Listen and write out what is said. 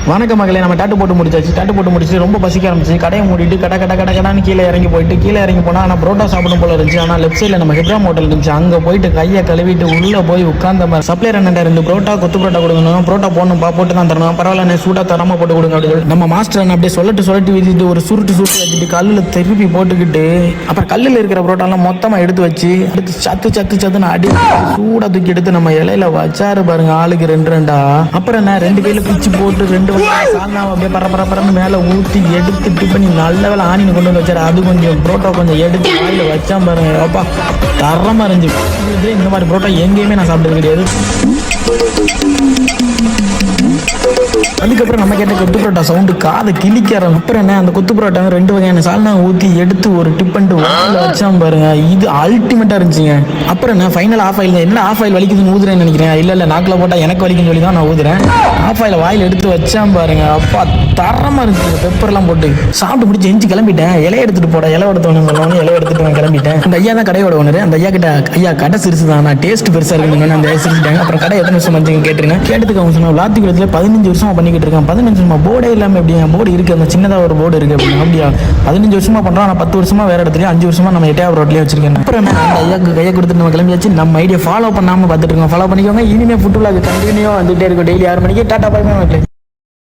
வணக்க மகளே, நம்ம டாட்டு போட்டு முடிச்சாச்சு. டாட்டு போட்டு முடிச்சு ரொம்ப பசிக்க ஆரம்பிச்சு கடையை மூடிட்டு கடான்னு கீழே இறங்கி போனால் ஆனால் புரோட்டா சாப்பிடும் போல இருந்துச்சு. ஆனால் லெஃப்ட் சைடில் நம்ம ஹெப்ராம் ஹோட்டல் இருந்துச்சு. அங்கே போயிட்டு கையை கழுவிட்டு உள்ளே போய் உட்கார்ந்த மாதிரி சப்ளையர் என்ன 2 புரோட்டா கொத்து புரோட்டா கொடுக்கணும், புரோட்டா போடணும்ப்பா, போட்டு தான் தரணும், பரவாயில்ல சூடாக தரமாக போட்டு கொடுங்க அப்படின்னு நம்ம மாஸ்டர் என்ன அப்படியே சொல்லட்டு வீசிட்டு ஒரு சுருட்டு வச்சுட்டு கல்லில் திருப்பி போட்டுக்கிட்டு அப்புறம் கல்லில் இருக்கிற புரோட்டாலாம் மொத்தமாக எடுத்து வச்சு சத்துன்னு அடி சூடாக தூக்கி எடுத்து நம்ம இலையில வச்சாரு பாருங்க, ஆளுக்கு 2 அப்புறம் என்ன 2 கையில பிச்சு போட்டு 2 சால்னாவை அப்படியே பரப்பரன்னு மேலே ஊற்றி எடுத்து டிப்பனி நல்ல வேலை ஆணின்னு கொண்டு வந்து வச்சாரு. அது கொஞ்சம் புரோட்டா கொஞ்சம் எடுத்து வாயில் வச்சா பாருங்க, அப்பா தரமாக இருந்துச்சு. இந்த மாதிரி புரோட்டா எங்கேயுமே நான் சாப்பிட்டது கிடையாது. அதுக்கப்புறம் நம்ம கேட்ட கொத்து புரோட்டா சவுண்டு காதை கிளிக்காரம். அப்புறம் என்ன அந்த கொத்து புரோட்டா 2 வகையான சால்னா ஊற்றி எடுத்து ஒரு டிப்பன்ட்டு வாயில் வச்சான் பாருங்க, இது அல்டிமேட்டாக இருந்துச்சுங்க. அப்புறம் என்ன ஃபைனல் ஆஃப் ஆயில் என்ன ஆஃப் ஆயில் வலிக்குதுன்னு ஊதுறேன்னு நினைக்கிறேன். இல்லை நாக்கில் போட்டால் எனக்கு வலிக்குன்னு சொல்லி தான் நான் ஊதுறேன். ஆஃப் ஆயில் வாயில் எடுத்து வச்சான் பாருங்க, அப்பா தரமாக இருந்துச்சு. பெப்பர்லாம் போட்டு சாப்பிட்டு முடிச்சு எஞ்சி கிளம்பிட்டேன். இலையை எடுத்துட்டு போட இலை எடுத்தவனு இலை எடுத்துட்டு நான் கிளம்பிட்டேன். அந்த ஐயா தான் கடையோட ஓனர். அந்த ஐயா கிட்ட ஐயா கடை சிறுசு தான், நான் டேஸ்ட் பெருசாக இருக்குன்னு அந்த சிரிச்சிட்டாங்க. அப்புறம் கடை எத்தனை வருஷம் வந்து கேட்டுருங்க. கேட்டதுக்கு அவங்க சொன்ன விளாத்திக்குளத்தில் 15 வருஷமா பண்ணிக்கிட்டு இருக்கேன். 15 வருஷமா போர்டே இல்லாமல் எப்படியா போர்டு இருக்கு, அந்த சின்னதாக ஒரு போர்டு இருக்கு அப்படின்னா அப்படியா 15 வருஷமா பண்றோம். ஆனால் 10 வருஷமா வேற இடத்துலயும் 5 வருஷமா நம்ம 8வது ரோட்லயே வச்சிருக்கேன். அப்புறம் அந்த ஐயாக்கு கையை கொடுத்துட்டு நம்ம கிளம்பியாச்சு. நம்ம ஐடியா ஃபாலோ பண்ணாமல் பார்த்துட்டு இருக்கோம். ஃபாலோ பண்ணிக்கோங்க. இனிமேல் ஃபுட் விளாக் கண்டினியூ வந்துட்டே இருக்கும். டெய்லி 6 மணிக்கு டாடா பை பை.